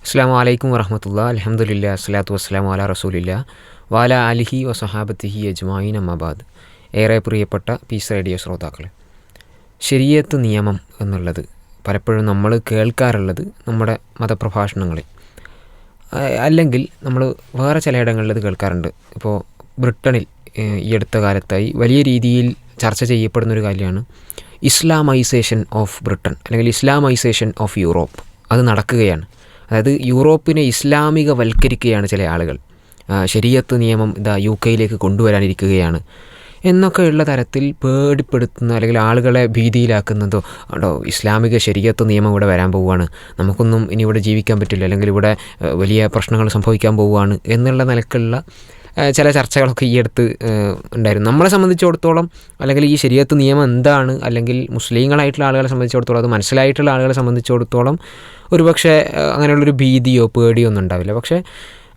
അസ്സലാമു അലൈക്കും വറഹ്മത്തുള്ളാഹി അൽഹംദുലില്ലാഹി അസ്സലാത്തു വസ്സലാമു അലാ റസൂലില്ലാഹി വഅലാ ആലിഹി വസഹാബത്തിഹി അജ്മഈൻ അമ്മാബാദ്. ഏറെ പ്രിയപ്പെട്ട പീസ് റേഡിയോ ശ്രോതാക്കളെ, ശരീഅത്ത് നിയമം എന്നുള്ളത് പലപ്പോഴും നമ്മൾ കേൾക്കാറുള്ളത് നമ്മുടെ മതപ്രഭാഷണങ്ങളിൽ, അല്ലെങ്കിൽ നമ്മൾ വേറെ ചിലയിടങ്ങളിൽ ഇത് കേൾക്കാറുണ്ട്. ഇപ്പോൾ ബ്രിട്ടനിൽ ഈ അടുത്ത കാലത്തായി വലിയ രീതിയിൽ ചർച്ച ചെയ്യപ്പെടുന്നൊരു കാര്യമാണ് ഇസ്ലാമൈസേഷൻ ഓഫ് ബ്രിട്ടൻ, അല്ലെങ്കിൽ ഇസ്ലാമൈസേഷൻ ഓഫ് യൂറോപ്പ്. അത് നടക്കുകയാണ്. അതായത് യൂറോപ്പിനെ ഇസ്ലാമികവൽക്കരിക്കുകയാണ് ചില ആളുകൾ. ശരീഅത്ത് നിയമം ഇതാ UK കൊണ്ടുവരാനിരിക്കുകയാണ് എന്നൊക്കെയുള്ള തരത്തിൽ പേടിപ്പെടുത്തുന്ന, അല്ലെങ്കിൽ ആളുകളെ ഭീതിയിലാക്കുന്നതോ ഉണ്ടോ. ഇസ്ലാമിക ശരീഅത്ത് നിയമം ഇവിടെ വരാൻ പോവുകയാണ്, നമുക്കൊന്നും ഇനി ഇവിടെ ജീവിക്കാൻ പറ്റില്ല, അല്ലെങ്കിൽ ഇവിടെ വലിയ പ്രശ്നങ്ങൾ സംഭവിക്കാൻ പോവുകയാണ് എന്നുള്ള നിലക്കുള്ള ചില ചർച്ചകളൊക്കെ ഈ അടുത്ത് ഉണ്ടായിരുന്നു. നമ്മളെ സംബന്ധിച്ചിടത്തോളം, അല്ലെങ്കിൽ ഈ ശരീഅത്ത് നിയമം എന്താണ്, അല്ലെങ്കിൽ മുസ്ലിങ്ങളായിട്ടുള്ള ആളുകളെ സംബന്ധിച്ചിടത്തോളം, അത് മനസ്സിലായിട്ടുള്ള ആളുകളെ സംബന്ധിച്ചിടത്തോളം ഒരുപക്ഷെ അങ്ങനെയുള്ളൊരു ഭീതിയോ പേടിയോ ഒന്നും ഉണ്ടാവില്ല. പക്ഷേ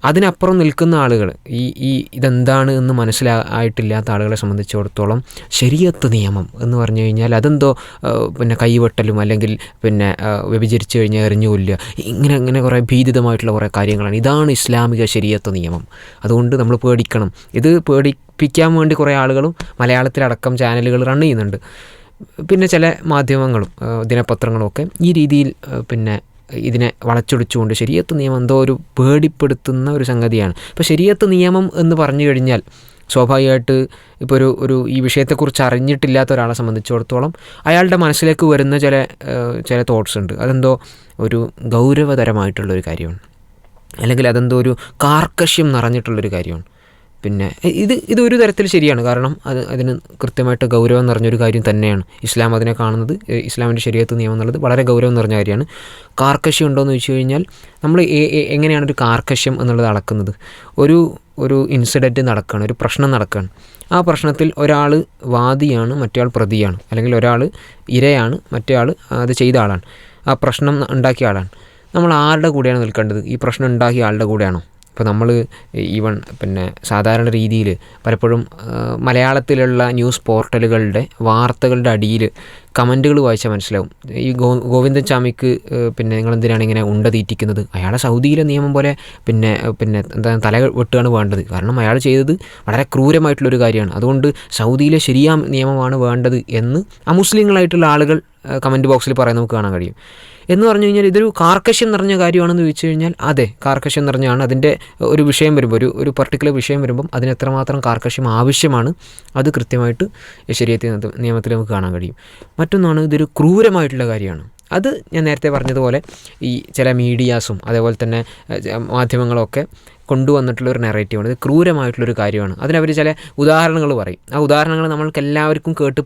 അതിനപ്പുറം നിൽക്കുന്ന ആളുകൾ, ഈ ഇതെന്താണ് എന്ന് മനസ്സിലായിട്ടില്ലാത്ത ആളുകളെ സംബന്ധിച്ചിടത്തോളം ശരീഅത്ത് നിയമം എന്ന് പറഞ്ഞു കഴിഞ്ഞാൽ അതെന്തോ കൈവെട്ടലും, അല്ലെങ്കിൽ വ്യഭിചരിച്ചു കഴിഞ്ഞാൽ എറിഞ്ഞു കൊല്ലുക, ഇങ്ങനെ കുറേ ഭീതിതമായിട്ടുള്ള കുറേ കാര്യങ്ങളാണ്. ഇതാണ് ഇസ്ലാമിക ശരീഅത്ത് നിയമം. അതുകൊണ്ട് നമ്മൾ പേടിക്കണം. ഇത് പേടിപ്പിക്കാൻ വേണ്ടി കുറേ ആളുകളും മലയാളത്തിലടക്കം ചാനലുകൾ റൺ ചെയ്യുന്നുണ്ട്. പിന്നെ ചില മാധ്യമങ്ങളും ദിനപത്രങ്ങളും ഒക്കെ ഈ രീതിയിൽ ഇതിനെ വളച്ചൊടിച്ചുകൊണ്ട് ശരീഅത്ത് നിയമം എന്തോ ഒരു പേടിപ്പെടുത്തുന്ന ഒരു സംഗതിയാണ്. ഇപ്പോൾ ശരീഅത്ത് നിയമം എന്ന് പറഞ്ഞു കഴിഞ്ഞാൽ സ്വാഭാവികമായിട്ട് ഇപ്പോൾ ഒരു ഈ വിഷയത്തെക്കുറിച്ച് അറിഞ്ഞിട്ടില്ലാത്ത ഒരാളെ സംബന്ധിച്ചിടത്തോളം അയാളുടെ മനസ്സിലേക്ക് വരുന്ന ചില തോട്ട്സ് ഉണ്ട്. അതെന്തോ ഒരു ഗൗരവതരമായിട്ടുള്ളൊരു കാര്യമാണ്, അല്ലെങ്കിൽ അതെന്തോ ഒരു കാർക്കശ്യം നിറഞ്ഞിട്ടുള്ളൊരു കാര്യമാണ്. ഇതൊരു തരത്തിൽ ശരിയാണ്. കാരണം അതിന് കൃത്യമായിട്ട് ഗൗരവം നിറഞ്ഞൊരു കാര്യം തന്നെയാണ്. ഇസ്ലാം അതിനെ കാണുന്നത്, ഇസ്ലാമിൻ്റെ ശരീഅത്ത് നിയമം എന്നുള്ളത് വളരെ ഗൗരവം നിറഞ്ഞ കാര്യമാണ്. കാർക്കശ്യം ഉണ്ടോ എന്ന് ചോദിച്ചു കഴിഞ്ഞാൽ നമ്മൾ എങ്ങനെയാണ് ഒരു കാർക്കശ്യം എന്നുള്ളത് അളക്കുന്നത്? ഒരു ഇൻസിഡൻറ്റ് നടക്കുകയാണ്, ഒരു പ്രശ്നം നടക്കുകയാണ്. ആ പ്രശ്നത്തിൽ ഒരാൾ വാദിയാണ്, മറ്റേയാൾ പ്രതിയാണ്, അല്ലെങ്കിൽ ഒരാൾ ഇരയാണ്, മറ്റേയാൾ അത് ചെയ്ത ആളാണ്, ആ പ്രശ്നം ഉണ്ടാക്കിയ ആളാണ്. നമ്മൾ ആരുടെ കൂടെയാണ് നിൽക്കേണ്ടത്? ഈ പ്രശ്നം ഉണ്ടാക്കിയ ആളുടെ കൂടെയാണോ? ഇപ്പോൾ നമ്മൾ സാധാരണ രീതിയിൽ പലപ്പോഴും മലയാളത്തിലുള്ള ന്യൂസ് പോർട്ടലുകളുടെ വാർത്തകളുടെ അടിയിൽ കമൻറ്റുകൾ വായിച്ചാൽ മനസ്സിലാവും. ഈ ഗോവിന്ദൻ ചാമിക്ക് നിങ്ങളെന്തിനാണ് ഇങ്ങനെ ഉണ്ട തീറ്റിക്കുന്നത്? അയാളെ സൗദിയിലെ നിയമം പോലെ തല വെട്ടുകയാണ് വേണ്ടത്. കാരണം അയാൾ ചെയ്തത് വളരെ ക്രൂരമായിട്ടുള്ളൊരു കാര്യമാണ്. അതുകൊണ്ട് സൗദിയിലെ ശരിയാ നിയമമാണ് വേണ്ടത് എന്ന് അമുസ്ലിങ്ങളായിട്ടുള്ള ആളുകൾ കമൻറ്റ് ബോക്സിൽ പറയാൻ നമുക്ക് കാണാൻ കഴിയും. എന്ന് പറഞ്ഞു കഴിഞ്ഞാൽ ഇതൊരു കാർക്കശ്യം നിറഞ്ഞ കാര്യമാണെന്ന് ചോദിച്ചു കഴിഞ്ഞാൽ അതെ, കാർക്കശ്യം നിറഞ്ഞാണ്. അതിൻ്റെ ഒരു വിഷയം വരുമ്പോൾ, ഒരു പർട്ടിക്കുലർ വിഷയം വരുമ്പം അതിന് എത്രമാത്രം കാർക്കശ്യം ആവശ്യമാണ് അത് കൃത്യമായിട്ട് ശരീഅത്ത് നിയമത്തിൽ നമുക്ക് കാണാൻ കഴിയും. മറ്റൊന്നാണ്, ഇതൊരു ക്രൂരമായിട്ടുള്ള കാര്യമാണ്. അത് ഞാൻ നേരത്തെ പറഞ്ഞതുപോലെ ഈ ചില മീഡിയാസും അതേപോലെ തന്നെ മാധ്യമങ്ങളൊക്കെ കൊണ്ടുവന്നിട്ടുള്ളൊരു നെറേറ്റീവാണ്. ഇത് ക്രൂരമായിട്ടുള്ളൊരു കാര്യമാണ്. അതിനവർ ചില ഉദാഹരണങ്ങൾ പറയും. ആ ഉദാഹരണങ്ങൾ നമ്മൾക്ക് എല്ലാവർക്കും കേട്ട്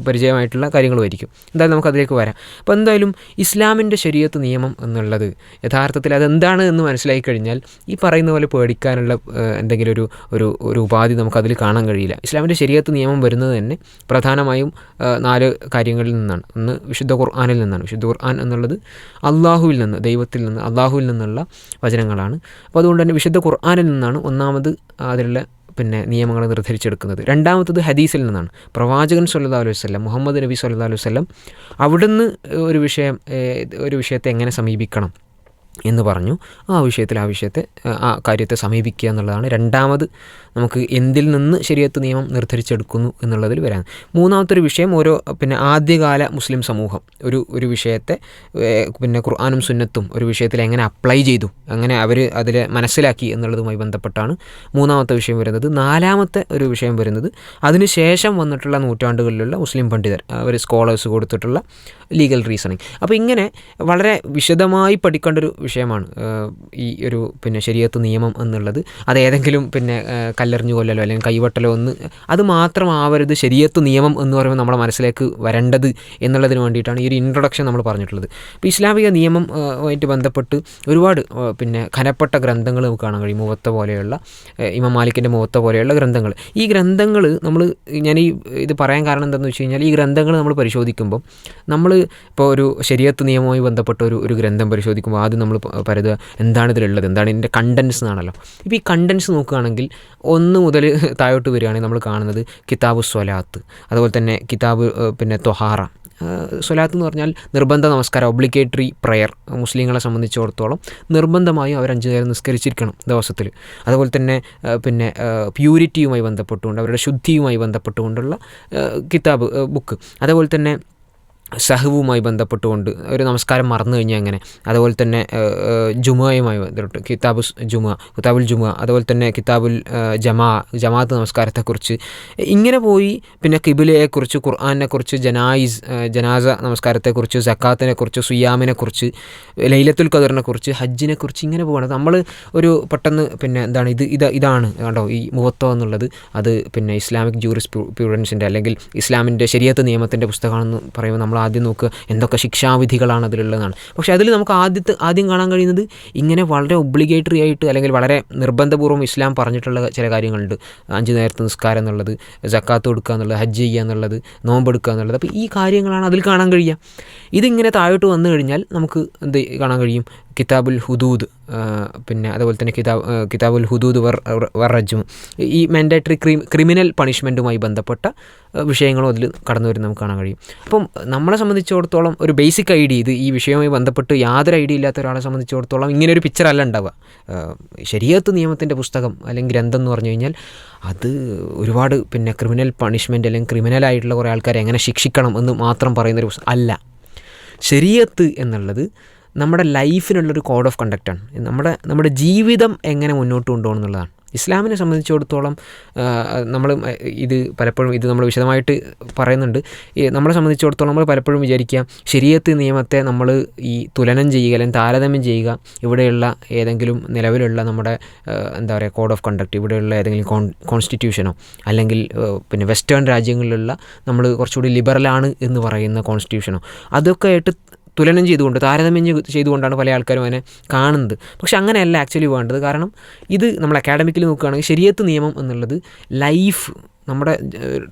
പരിചയമായിട്ടുള്ള കാര്യങ്ങളുമായിരിക്കും. എന്തായാലും നമുക്കതിലേക്ക് വരാം. അപ്പോൾ എന്തായാലും ഇസ്ലാമിൻ്റെ ശരീഅത്ത് നിയമം എന്നുള്ളത് യഥാർത്ഥത്തിൽ അതെന്താണ് എന്ന് മനസ്സിലാക്കി കഴിഞ്ഞാൽ ഈ പറയുന്ന പോലെ പേടിക്കാനുള്ള എന്തെങ്കിലും ഒരു ഉപാധി നമുക്കതിൽ കാണാൻ കഴിയില്ല. ഇസ്ലാമിൻ്റെ ശരീഅത്ത് നിയമം വരുന്നത് തന്നെ പ്രധാനമായും 4 കാര്യങ്ങളിൽ നിന്നാണ്. ഒന്ന് വിശുദ്ധ ഖുർആനിൽ നിന്നാണ്. വിശുദ്ധ ഖുർആൻ എന്നുള്ളത് അള്ളാഹുവിൽ നിന്ന്, ദൈവത്തിൽ നിന്ന്, അള്ളാഹുവിൽ നിന്നുള്ള വചനങ്ങളാണ്. അപ്പോൾ അതുകൊണ്ട് തന്നെ വിശുദ്ധ ഖുർആനിൽ നിന്നാണ് ഒന്നാമത് അതിലുള്ള നിയമങ്ങൾ നിർദ്ധരിച്ചെടുക്കുന്നത്. രണ്ടാമത്തത് ഹദീസിൽ നിന്നാണ്. പ്രവാചകൻ സല്ലല്ലാഹു അലൈഹി വസല്ലം, മുഹമ്മദ് നബി സല്ലല്ലാഹു അലൈഹി വസല്ലം അവിടുന്ന് ഒരു വിഷയത്തെ എങ്ങനെ സമീപിക്കണം എന്ന് പറഞ്ഞു. ആ വിഷയത്തെ ആ കാര്യത്തെ സമീപിക്കുക എന്നുള്ളതാണ് രണ്ടാമത് നമുക്ക് എന്തിൽ നിന്ന് ശരീഅത്ത് നിയമം നിർദ്ധരിച്ചെടുക്കുന്നു എന്നുള്ളതിൽ വരാൻ. മൂന്നാമത്തൊരു വിഷയം ആദ്യകാല മുസ്ലിം സമൂഹം ഒരു വിഷയത്തെ ഖുർആനും സുന്നത്തും ഒരു വിഷയത്തിൽ എങ്ങനെ അപ്ലൈ ചെയ്തു, അങ്ങനെ അവർ അതിൽ മനസ്സിലാക്കി എന്നുള്ളതുമായി ബന്ധപ്പെട്ടാണ് മൂന്നാമത്തെ വിഷയം വരുന്നത്. നാലാമത്തെ ഒരു വിഷയം വരുന്നത് അതിനുശേഷം വന്നിട്ടുള്ള നൂറ്റാണ്ടുകളിലുള്ള മുസ്ലിം പണ്ഡിതർ, അവർ സ്കോളേഴ്സ് കൊടുത്തിട്ടുള്ള ലീഗൽ റീസണിങ്. അപ്പോൾ ഇങ്ങനെ വളരെ വിശദമായി പഠിക്കേണ്ട ഒരു വിഷയമാണ് ഈ ഒരു ശരീഅത്ത് നിയമം എന്നുള്ളത്. അതേതെങ്കിലും കല്ലെറിഞ്ഞു കൊല്ലലോ അല്ലെങ്കിൽ കൈവെട്ടലോ അത് മാത്രമാവരുത് ശരീഅത്ത് നിയമം എന്ന് പറയുമ്പോൾ നമ്മുടെ മനസ്സിലേക്ക് വരേണ്ടത് എന്നുള്ളതിന് വേണ്ടിയിട്ടാണ് ഈ ഒരു ഇൻട്രൊഡക്ഷൻ നമ്മൾ പറഞ്ഞിട്ടുള്ളത്. ഇപ്പോൾ ഇസ്ലാമിക നിയമം ആയിട്ട് ബന്ധപ്പെട്ട് ഒരുപാട് ഖനപ്പെട്ട ഗ്രന്ഥങ്ങൾ നമുക്ക് കാണാൻ കഴിയും. മുവത്ത പോലെയുള്ള, ഇമാം മാലിക്കിൻ്റെ മുവത്ത പോലെയുള്ള ഗ്രന്ഥങ്ങൾ. ഈ ഗ്രന്ഥങ്ങൾ ഇത് പറയാൻ കാരണം എന്താണെന്ന് വെച്ച് കഴിഞ്ഞാൽ, ഈ ഗ്രന്ഥങ്ങൾ നമ്മൾ പരിശോധിക്കുമ്പോൾ, നമ്മൾ ഇപ്പോൾ ഒരു ശരീഅത്ത് നിയമവുമായി ബന്ധപ്പെട്ട ഒരു ഗ്രന്ഥം പരിശോധിക്കുമ്പോൾ ആദ്യം നമ്മൾ പരതുക, എന്താണ് ഇതിലുള്ളത്, എന്താണ് ഇതിൻ്റെ കണ്ടൻസ് എന്നാണല്ലോ. ഇപ്പോൾ ഈ കണ്ടൻസ് നോക്കുകയാണെങ്കിൽ 1 മുതൽ താഴോട്ട് വരികയാണെങ്കിൽ നമ്മൾ കാണുന്നത് കിതാബ് സ്വലാത്ത്, അതുപോലെ തന്നെ കിതാബ് ത്വഹാറ. സ്വലാത്ത് എന്ന് പറഞ്ഞാൽ നിർബന്ധ നമസ്കാരം, ഒബ്ലിഗേറ്ററി പ്രയർ. മുസ്ലിങ്ങളെ സംബന്ധിച്ചിടത്തോളം നിർബന്ധമായും അവർ 5 നേരം നിസ്കരിച്ചിരിക്കണം ദിവസത്തിൽ. അതുപോലെ തന്നെ പ്യൂരിറ്റിയുമായി ബന്ധപ്പെട്ടുകൊണ്ട്, അവരുടെ ശുദ്ധിയുമായി ബന്ധപ്പെട്ടുകൊണ്ടുള്ള കിതാബ് ബുക്ക്. അതുപോലെ തന്നെ സഹവുമായി ബന്ധപ്പെട്ടുകൊണ്ട് ഒരു നമസ്കാരം മറന്നു കഴിഞ്ഞാൽ അങ്ങനെ. അതുപോലെ തന്നെ ജുമുഅയുമായി ബന്ധപ്പെട്ട് കിതാബുൽ ജുമുഅ, അതുപോലെ തന്നെ കിതാബുൽ ജമാഅത്ത് നമസ്കാരത്തെക്കുറിച്ച് ഇങ്ങനെ പോയി. പിന്നെ ഖിബിലയെക്കുറിച്ച്, ഖുർആനെക്കുറിച്ച്, ജനാസ നമസ്കാരത്തെക്കുറിച്ച്, സക്കാത്തിനെക്കുറിച്ച്, സുയാമിനെക്കുറിച്ച്, ലൈലത്തുൽ ഖദറിനെക്കുറിച്ച്, ഹജ്ജിനെക്കുറിച്ച് ഇങ്ങനെ പോകണം. നമ്മൾ ഒരു പെട്ടെന്ന് എന്താണ് ഇതാണ് കണ്ടോ ഈ മുവത്ത എന്നുള്ളത്, അത് ഇസ്ലാമിക് ജൂറിസ്പ്രുഡൻസിൻ്റെ അല്ലെങ്കിൽ ഇസ്ലാമിൻ്റെ ശരീഅത്ത് നിയമത്തിൻ്റെ പുസ്തകമാണെന്ന് പറയുമ്പോൾ നമ്മൾ ആദ്യം നോക്കുക എന്തൊക്കെ ശിക്ഷാവിധികളാണ് അതിലുള്ളതാണ്. പക്ഷേ അതിൽ നമുക്ക് ആദ്യം കാണാൻ കഴിയുന്നത് ഇങ്ങനെ വളരെ ഒബ്ലിഗേറ്ററി ആയിട്ട് അല്ലെങ്കിൽ വളരെ നിർബന്ധപൂർവ്വം ഇസ്ലാം പറഞ്ഞിട്ടുള്ള ചില കാര്യങ്ങളുണ്ട്. 5 നേരത്തെ നിസ്കാരം എന്നുള്ളത്, സക്കാത്ത് കൊടുക്കുക എന്നുള്ളത്, ഹജ്ജ് ചെയ്യുക എന്നുള്ളത്, നോമ്പെടുക്കുക എന്നുള്ളത്. അപ്പോൾ ഈ കാര്യങ്ങളാണ് അതിൽ കാണാൻ കഴിയുക. ഇതിങ്ങനെ താഴോട്ട് വന്നു കഴിഞ്ഞാൽ നമുക്ക് എന്ത് കാണാൻ കഴിയും? കിതാബുൽ ഹുദൂദ്, അതുപോലെ തന്നെ കിതാബുൽ ഹുദൂദ് വർ റജ്മ്, ഈ മാൻഡേറ്ററി ക്രിമിനൽ പണിഷ്മെൻറ്റുമായി ബന്ധപ്പെട്ട വിഷയങ്ങളും അതിൽ കടന്നു വരും നമുക്ക് കാണാൻ കഴിയും. അപ്പം നമ്മളെ സംബന്ധിച്ചിടത്തോളം ഒരു ബേസിക് ഐഡിയ, ഇത് ഈ വിഷയവുമായി ബന്ധപ്പെട്ട് യാതൊരു ഐഡിയ ഇല്ലാത്ത ഒരാളെ സംബന്ധിച്ചിടത്തോളം ഇങ്ങനെ ഒരു പിക്ചർ അല്ല ഉണ്ടാവുക. ശരീഅത്ത് നിയമത്തിൻ്റെ പുസ്തകം അല്ലെങ്കിൽ ഗ്രന്ഥം എന്ന് പറഞ്ഞു കഴിഞ്ഞാൽ അത് ഒരുപാട് ക്രിമിനൽ പണിഷ്മെൻറ്റ് അല്ലെങ്കിൽ ക്രിമിനലായിട്ടുള്ള കുറേ ആൾക്കാരെ എങ്ങനെ ശിക്ഷിക്കണം എന്ന് മാത്രം പറയുന്നൊരു പുസ്തകം അല്ല. ശരീഅത്ത് എന്നുള്ളത് നമ്മുടെ ലൈഫിനുള്ളൊരു കോഡ് ഓഫ് കണ്ടക്റ്റാണ്. നമ്മുടെ ജീവിതം എങ്ങനെ മുന്നോട്ട് കൊണ്ടുപോകണം എന്നുള്ളതാണ്. ഇസ്ലാമിനെ സംബന്ധിച്ചിടത്തോളം നമ്മൾ പലപ്പോഴും നമ്മൾ വിശദമായിട്ട് പറയുന്നുണ്ട്. നമ്മളെ സംബന്ധിച്ചിടത്തോളം നമ്മൾ പലപ്പോഴും വിചാരിക്കുക ശരീഅത്ത് നിയമത്തെ നമ്മൾ ഈ തുലനം ചെയ്യുക അല്ലെങ്കിൽ താരതമ്യം ചെയ്യുക ഇവിടെയുള്ള ഏതെങ്കിലും നിലവിലുള്ള നമ്മുടെ കോഡ് ഓഫ് കണ്ടക്റ്റ്, ഇവിടെയുള്ള ഏതെങ്കിലും കോൺസ്റ്റിറ്റ്യൂഷനോ അല്ലെങ്കിൽ വെസ്റ്റേൺ രാജ്യങ്ങളിലുള്ള നമ്മൾ കുറച്ചുകൂടി ലിബറലാണ് എന്ന് പറയുന്ന കോൺസ്റ്റിറ്റ്യൂഷനോ അതൊക്കെ ആയിട്ട് തുലനം ചെയ്തുകൊണ്ട്, താരതമ്യം ചെയ്തുകൊണ്ടാണ് പല ആൾക്കാരും അതിനെ കാണുന്നത്. പക്ഷെ അങ്ങനെയല്ല ആക്ച്വലി വേണ്ടത്. കാരണം ഇത് നമ്മൾ അക്കാഡമിക്കലി നോക്കുകയാണെങ്കിൽ ശരീഅത്ത് നിയമം എന്നുള്ളത് ലൈഫ്, നമ്മുടെ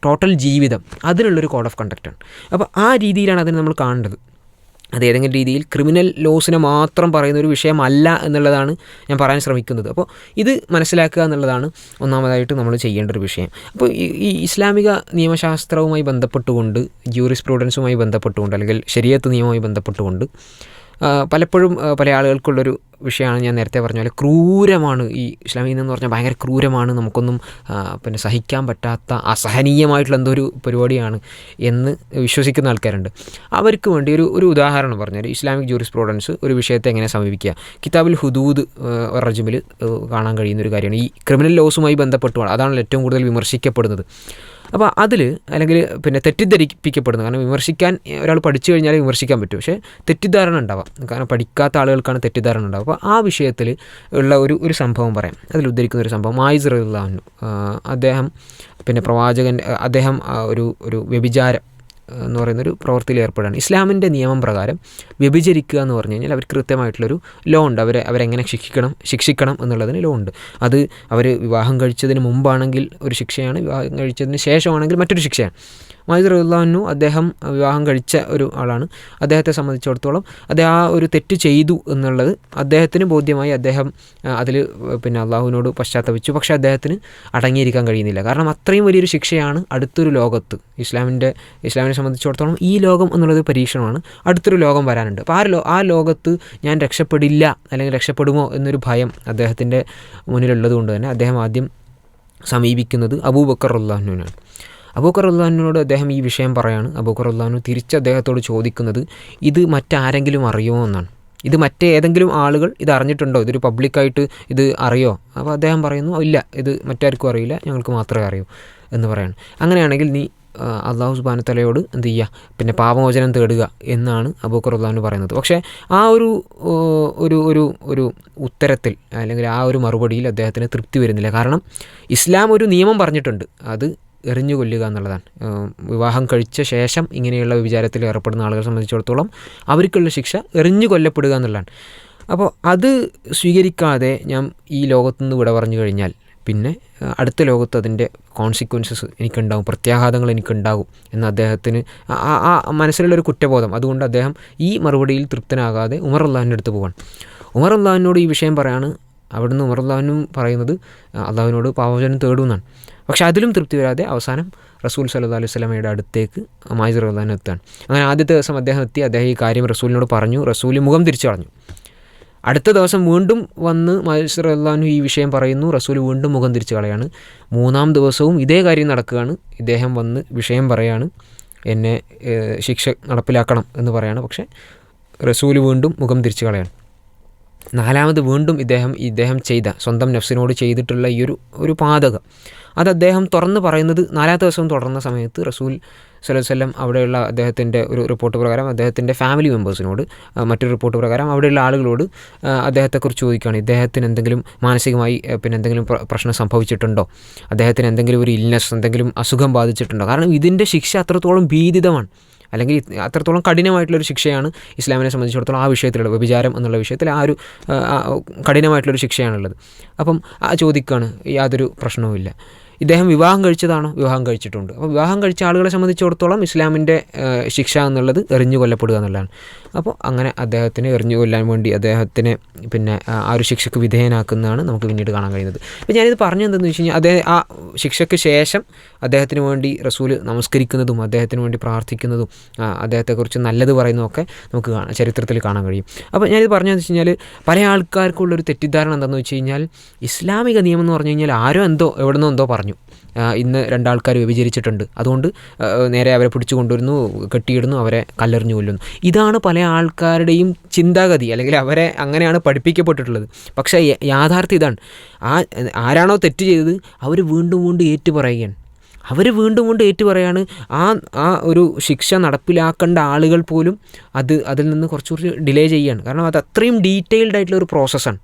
ടോട്ടൽ ജീവിതം, അതിനുള്ളൊരു കോഡ് ഓഫ് കണ്ടക്റ്റാണ്. അപ്പോൾ ആ രീതിയിലാണ് അതിനെ നമ്മൾ കാണേണ്ടത്. അത് ഏതെങ്കിലും രീതിയിൽ ക്രിമിനൽ ലോസിനെ മാത്രം പറയുന്ന ഒരു വിഷയമല്ല എന്നുള്ളതാണ് ഞാൻ പറയാൻ ശ്രമിക്കുന്നത്. അപ്പോൾ ഇത് മനസ്സിലാക്കുക എന്നുള്ളതാണ് ഒന്നാമതായിട്ട് നമ്മൾ ചെയ്യേണ്ട ഒരു വിഷയം. അപ്പോൾ ഈ ഇസ്ലാമിക നിയമശാസ്ത്രവുമായി ബന്ധപ്പെട്ടുകൊണ്ട്, ജൂറിസ്പ്രുഡൻസുമായി ബന്ധപ്പെട്ടുകൊണ്ട് അല്ലെങ്കിൽ ശരീഅത്ത് നിയമവുമായി ബന്ധപ്പെട്ടുകൊണ്ട് പലപ്പോഴും പല ആളുകൾക്കുള്ളൊരു വിഷയമാണ് ഞാൻ നേരത്തെ പറഞ്ഞ പോലെ ക്രൂരമാണ് ഈ ഇസ്ലാമിൽ നിന്ന് പറഞ്ഞാൽ ഭയങ്കര ക്രൂരമാണ്, നമുക്കൊന്നും സഹിക്കാൻ പറ്റാത്ത അസഹനീയമായിട്ടുള്ള എന്തോ ഒരു പരിപാടിയാണ് എന്ന് വിശ്വസിക്കുന്ന ആൾക്കാരുണ്ട്. അവർക്ക് വേണ്ടി ഒരു ഉദാഹരണം പറഞ്ഞാൽ ഇസ്ലാമിക് ജൂറിസ്പ്രുഡൻസ് ഒരു വിഷയത്തെ എങ്ങനെ സമീപിക്കുക, കിതാബുൽ ഹുദൂദ് റജ്മിൽ കാണാൻ കഴിയുന്നൊരു കാര്യമാണ്. ഈ ക്രിമിനൽ ലോസുമായി ബന്ധപ്പെട്ടുമാണ്, അതാണല്ലോ ഏറ്റവും കൂടുതൽ വിമർശിക്കപ്പെടുന്നത്. അപ്പോൾ അതിൽ അല്ലെങ്കിൽ തെറ്റിദ്ധരിപ്പിക്കപ്പെടുന്നത്, കാരണം വിമർശിക്കാൻ ഒരാൾ പഠിച്ചു കഴിഞ്ഞാൽ വിമർശിക്കാൻ പറ്റും, പക്ഷേ തെറ്റിദ്ധാരണ ഉണ്ടാവാം. കാരണം പഠിക്കാത്ത ആളുകൾക്കാണ് തെറ്റിദ്ധാരണ ഉണ്ടാവുക. അപ്പോൾ ആ വിഷയത്തിൽ ഉള്ള ഒരു സംഭവം പറയാം. അതിൽ ഉദ്ധരിക്കുന്ന ഒരു സംഭവം, മായിസ് റളിയല്ലാഹു അൻഹു, അദ്ദേഹം പ്രവാചകൻ, അദ്ദേഹം ഒരു വ്യഭിചാരം എന്ന് പറയുന്നൊരു പ്രവൃത്തിയിൽ ഏർപ്പെടുകയാണ്. ഇസ്ലാമിൻ്റെ നിയമം പ്രകാരം വ്യഭിചരിക്കുക എന്ന് പറഞ്ഞു കഴിഞ്ഞാൽ അവർക്ക് കൃത്യമായിട്ടുള്ളൊരു ലോ ഉണ്ട്. അവരെങ്ങനെ ശിക്ഷിക്കണം എന്നുള്ളതിന് ലോ ഉണ്ട്. അത് അവർ വിവാഹം കഴിച്ചതിന് മുമ്പാണെങ്കിൽ ഒരു ശിക്ഷയാണ്, വിവാഹം കഴിച്ചതിന് ശേഷമാണെങ്കിൽ മറ്റൊരു ശിക്ഷയാണ്. മായിസ് റളിയല്ലാഹു അൻഹു അദ്ദേഹം വിവാഹം കഴിച്ച ഒരു ആളാണ്. അദ്ദേഹത്തെ സംബന്ധിച്ചിടത്തോളം അദ്ദേഹം ആ ഒരു തെറ്റ് ചെയ്തു എന്നുള്ളത് അദ്ദേഹത്തിന് ബോധ്യമായി. അദ്ദേഹം അതിൽ അള്ളാഹുവിനോട് പശ്ചാത്തപിച്ചു. പക്ഷേ അദ്ദേഹത്തിന് അടങ്ങിയിരിക്കാൻ കഴിയുന്നില്ല. കാരണം അത്രയും വലിയൊരു ശിക്ഷയാണ് അടുത്തൊരു ലോകത്ത്. ഇസ്ലാമിനെ സംബന്ധിച്ചിടത്തോളം ഈ ലോകം എന്നുള്ളത് പരീക്ഷണമാണ്. അടുത്തൊരു ലോകം വരാനുണ്ട്. അപ്പോൾ ആ ലോകത്ത് ഞാൻ രക്ഷപ്പെടില്ല അല്ലെങ്കിൽ രക്ഷപ്പെടുമോ എന്നൊരു ഭയം അദ്ദേഹത്തിൻ്റെ മുന്നിലുള്ളത് കൊണ്ട് തന്നെ അദ്ദേഹം ആദ്യം സമീപിക്കുന്നത് അബൂബക്കർ റളിയല്ലാഹു അൻഹുവിനാണ്. അബൂബക്കർ റളിയല്ലാഹു അൻഹുവിനോട് അദ്ദേഹം ഈ വിഷയം പറയാണ്. അബൂബക്കർ റളിയല്ലാഹു അൻഹു തിരിച്ച് അദ്ദേഹത്തോട് ചോദിക്കുന്നത് ഇത് മറ്റാരെങ്കിലും അറിയുമോ എന്നാണ്. ഇത് മറ്റേതെങ്കിലും ആളുകൾ ഇത് അറിഞ്ഞിട്ടുണ്ടോ, ഇതൊരു പബ്ലിക്കായിട്ട് ഇത് അറിയോ? അപ്പോൾ അദ്ദേഹം പറയുന്നു ഇല്ല, ഇത് മറ്റാർക്കും അറിയില്ല, ഞങ്ങൾക്ക് മാത്രമേ അറിയൂ എന്ന് പറയാണ്. അങ്ങനെയാണെങ്കിൽ നീ അള്ളാഹു സുബ്ഹാനഹു വ തആലയോട് എന്ത് ചെയ്യുക, പാപമോചനം തേടുക എന്നാണ് അബൂബക്കർ റളിയല്ലാഹു അൻഹു പറയുന്നത്. പക്ഷേ ആ ഒരു ഉത്തരത്തിൽ അല്ലെങ്കിൽ ആ ഒരു മറുപടിയിൽ അദ്ദേഹത്തിന് തൃപ്തി വരുന്നില്ല. കാരണം ഇസ്ലാം ഒരു നിയമം പറഞ്ഞിട്ടുണ്ട്, അത് എറിഞ്ഞു കൊല്ലുക എന്നുള്ളതാണ്. വിവാഹം കഴിച്ച ശേഷം ഇങ്ങനെയുള്ള വിചാരത്തിൽ ഏർപ്പെടുന്ന ആളുകളെ സംബന്ധിച്ചിടത്തോളം അവർക്കുള്ള ശിക്ഷ എറിഞ്ഞു കൊല്ലപ്പെടുക എന്നുള്ളതാണ്. അപ്പോൾ അത് സ്വീകരിക്കാതെ ഞാൻ ഈ ലോകത്തുനിന്ന് വിട പറഞ്ഞു കഴിഞ്ഞാൽ പിന്നെ അടുത്ത ലോകത്ത് അതിൻ്റെ കോൺസിക്വൻസസ് എനിക്കുണ്ടാകും, പ്രത്യാഘാതങ്ങൾ എനിക്കുണ്ടാകും എന്ന് അദ്ദേഹത്തിന് ആ മനസ്സിലുള്ളൊരു കുറ്റബോധം. അതുകൊണ്ട് അദ്ദേഹം ഈ മറുപടിയിൽ തൃപ്തനാകാതെ ഉമർ അള്ളാഹുവിൻ്റെ അടുത്ത് പോവാണ്. ഉമർ അള്ളാഹുവിനോട് ഈ വിഷയം പറയാണ്. അവിടുന്ന് ഉമർ അള്ളാഹുവിനും പറയുന്നത് അള്ളാഹുവിനോട് പാവചനം തേടുമെന്നാണ്. പക്ഷേ അതിലും തൃപ്തി വരാതെ അവസാനം റസൂൽ സല്ലല്ലാഹു അലൈഹി വസല്ലമയുടെ അടുത്തേക്ക് മായിസ് റളിയല്ലാഹു അൻഹു എത്തുകയാണ്. അങ്ങനെ ആദ്യത്തെ ദിവസം അദ്ദേഹം എത്തി. അദ്ദേഹം ഈ കാര്യം റസൂലിനോട് പറഞ്ഞു. റസൂൽ മുഖം തിരിച്ചു കളഞ്ഞു. അടുത്ത ദിവസം വീണ്ടും വന്ന് മായിസ് റളിയല്ലാഹു അൻഹു ഈ വിഷയം പറയുന്നു. റസൂൽ വീണ്ടും മുഖം തിരിച്ചു കളയാണ്. മൂന്നാം ദിവസവും ഇതേ കാര്യം നടക്കുകയാണ്. ഇദ്ദേഹം വന്ന് വിഷയം പറയാണ്, എന്നെ ശിക്ഷ നടപ്പിലാക്കണം എന്ന് പറയാണ്. പക്ഷേ റസൂൽ വീണ്ടും മുഖം തിരിച്ചു കളയാണ്. നാലാമത് വീണ്ടും ഇദ്ദേഹം ചെയ്ത സ്വന്തം നഫ്സിനോട് ചെയ്തിട്ടുള്ള ഈ ഒരു പാതകം അത് അദ്ദേഹം തുറന്ന് പറയുന്നത് നാലാമത്തെ ദിവസം തുടർന്ന സമയത്ത് റസൂൽ സല്ലല്ലാഹു അലൈഹി വസല്ലം അവിടെയുള്ള അദ്ദേഹത്തിൻ്റെ ഒരു റിപ്പോർട്ട് പ്രകാരം അദ്ദേഹത്തിൻ്റെ ഫാമിലി മെമ്പേഴ്സിനോട്, മറ്റൊരു റിപ്പോർട്ട് പ്രകാരം അവിടെയുള്ള ആളുകളോട് അദ്ദേഹത്തെക്കുറിച്ച് ചോദിക്കുകയാണ്. ഇദ്ദേഹത്തിന് എന്തെങ്കിലും മാനസികമായി പിന്നെ എന്തെങ്കിലും പ്രശ്നം സംഭവിച്ചിട്ടുണ്ടോ, അദ്ദേഹത്തിന് എന്തെങ്കിലും ഒരു ഇൽനെസ്, എന്തെങ്കിലും അസുഖം ബാധിച്ചിട്ടുണ്ടോ? കാരണം ഇതിൻ്റെ ശിക്ഷ അത്രത്തോളം ഭീതിതമാണ്, അല്ലെങ്കിൽ അത്രത്തോളം കഠിനമായിട്ടുള്ളൊരു ശിക്ഷയാണ് ഇസ്ലാമിനെ സംബന്ധിച്ചിടത്തോളം ആ വിഷയത്തിലുള്ള വ്യഭിചാരം എന്നുള്ള വിഷയത്തിൽ ആ ഒരു കഠിനമായിട്ടുള്ളൊരു ശിക്ഷയാണുള്ളത്. അപ്പം ചോദിക്കുകയാണ്, യാതൊരു പ്രശ്നവുമില്ല. ഇദ്ദേഹം വിവാഹം കഴിച്ചതാണോ? വിവാഹം കഴിച്ചിട്ടുണ്ട്. അപ്പോൾ വിവാഹം കഴിച്ച ആളുകളെ സംബന്ധിച്ചിടത്തോളം ഇസ്ലാമിൻ്റെ ശിക്ഷ എന്നുള്ളത് എറിഞ്ഞു കൊല്ലപ്പെടുക എന്നുള്ളതാണ്. അപ്പോൾ അങ്ങനെ അദ്ദേഹത്തിന് എറിഞ്ഞു കൊല്ലാൻ വേണ്ടി അദ്ദേഹത്തിനെ പിന്നെ ആ ഒരു ശിക്ഷയ്ക്ക് വിധേയനാക്കുന്നതാണ് നമുക്ക് പിന്നീട് കാണാൻ കഴിയുന്നത്. അപ്പോൾ ഞാനിത് പറഞ്ഞതെന്തെന്ന് വെച്ച് കഴിഞ്ഞാൽ, അദ്ദേഹം ആ ശിക്ഷയ്ക്ക് ശേഷം അദ്ദേഹത്തിന് വേണ്ടി റസൂൽ നമസ്കരിക്കുന്നതും അദ്ദേഹത്തിന് വേണ്ടി പ്രാർത്ഥിക്കുന്നതും അദ്ദേഹത്തെക്കുറിച്ച് നല്ലത് പറയുന്നതൊക്കെ നമുക്ക് ചരിത്രത്തിൽ കാണാൻ കഴിയും. അപ്പോൾ ഞാനിത് പറഞ്ഞതെന്ന് വെച്ച് കഴിഞ്ഞാൽ, പല ആൾക്കാർക്കുള്ളൊരു തെറ്റിദ്ധാരണ എന്താണെന്ന് വെച്ച് കഴിഞ്ഞാൽ, ഇസ്ലാമിക നിയമം എന്ന് പറഞ്ഞു കഴിഞ്ഞാൽ ആരോ എവിടുന്നോ എന്തോ പറഞ്ഞു, ഇന്ന് രണ്ടാൾക്കാർ വ്യഭിചരിച്ചിട്ടുണ്ട്, അതുകൊണ്ട് നേരെ അവരെ പിടിച്ചു കൊണ്ടുവരുന്നു, കെട്ടിയിടുന്നു, അവരെ കല്ലെറിഞ്ഞു കൊല്ലുന്നു. ഇതാണ് പല ആൾക്കാരുടെയും ചിന്താഗതി, അല്ലെങ്കിൽ അവരെ അങ്ങനെയാണ് പഠിപ്പിക്കപ്പെട്ടിട്ടുള്ളത്. പക്ഷേ യാഥാർത്ഥ്യം ഇതാണ്. ആരാണോ തെറ്റ് ചെയ്തത് അവർ വീണ്ടും വീണ്ടും ഏറ്റുപറയുകയാണ്. ഏറ്റുപറയാണ്. ആ ഒരു ശിക്ഷ നടപ്പിലാക്കേണ്ട ആളുകൾ പോലും അതിൽ നിന്ന് കുറച്ചുകൂടി ഡിലേ ചെയ്യുകയാണ്. കാരണം അത് അത്രയും ഡീറ്റെയിൽഡ് ആയിട്ടുള്ള ഒരു പ്രോസസ്സാണ്.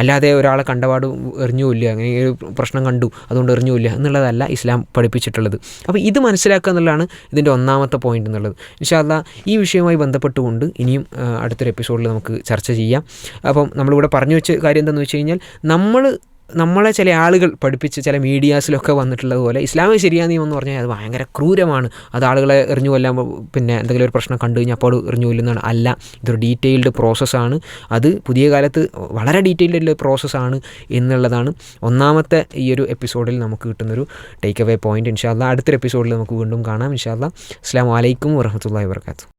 അല്ലാതെ ഒരാളെ കണ്ടപാട് എറിഞ്ഞു കൊല്ലുക, അങ്ങനെ ഒരു പ്രശ്നം കണ്ടു അതുകൊണ്ട് എറിഞ്ഞു കൊല്ലുക എന്നുള്ളതല്ല ഇസ്ലാം പഠിപ്പിച്ചിട്ടുള്ളത്. അപ്പോൾ ഇത് മനസ്സിലാക്കുക എന്നുള്ളതാണ് ഇതിൻ്റെ ഒന്നാമത്തെ പോയിൻ്റ് എന്നുള്ളത്. ഇൻഷാ അല്ലാഹ് ഈ വിഷയവുമായി ബന്ധപ്പെട്ടുകൊണ്ട് ഇനിയും അടുത്തൊരു എപ്പിസോഡിൽ നമുക്ക് ചർച്ച ചെയ്യാം. അപ്പം നമ്മളിവിടെ പറഞ്ഞു വെച്ച കാര്യം എന്താണെന്ന് വെച്ച് കഴിഞ്ഞാൽ, നമ്മളെ ചില ആളുകൾ പഠിപ്പിച്ച് ചില മീഡിയാസിലൊക്കെ വന്നിട്ടുള്ളത് പോലെ ഇസ്ലാമിക ശരിയാ നിയമം എന്ന് പറഞ്ഞാൽ അത് ഭയങ്കര ക്രൂരമാണ്, അത് ആളുകളെ എറിഞ്ഞു കൊല്ലാൻ, പിന്നെ എന്തെങ്കിലും ഒരു പ്രശ്നം കണ്ടു കഴിഞ്ഞാൽ അപ്പോൾ എറിഞ്ഞു കൊല്ലുന്നതാണ്. അല്ല, ഇതൊരു ഡീറ്റെയിൽഡ് പ്രോസസ്സാണ്. അത് പുതിയ കാലത്ത് വളരെ ഡീറ്റെയിൽഡ് ആയിട്ടുള്ള പ്രോസസ്സാണ് എന്നുള്ളതാണ് ഒന്നാമത്തെ ഈ ഒരു എപ്പിസോഡിൽ നമുക്ക് കിട്ടുന്നൊരു ടേക്ക് അവേ പോയിൻറ്റ്. ഇൻഷാ അല്ലാഹ് അടുത്തൊരു എപ്പിസോഡിൽ നമുക്ക് വീണ്ടും കാണാം. ഇൻഷാ അല്ലാഹ്. അസ്സലാമു അലൈക്കും വറഹ്മത്തുള്ളാഹി വബറകാതുഹു.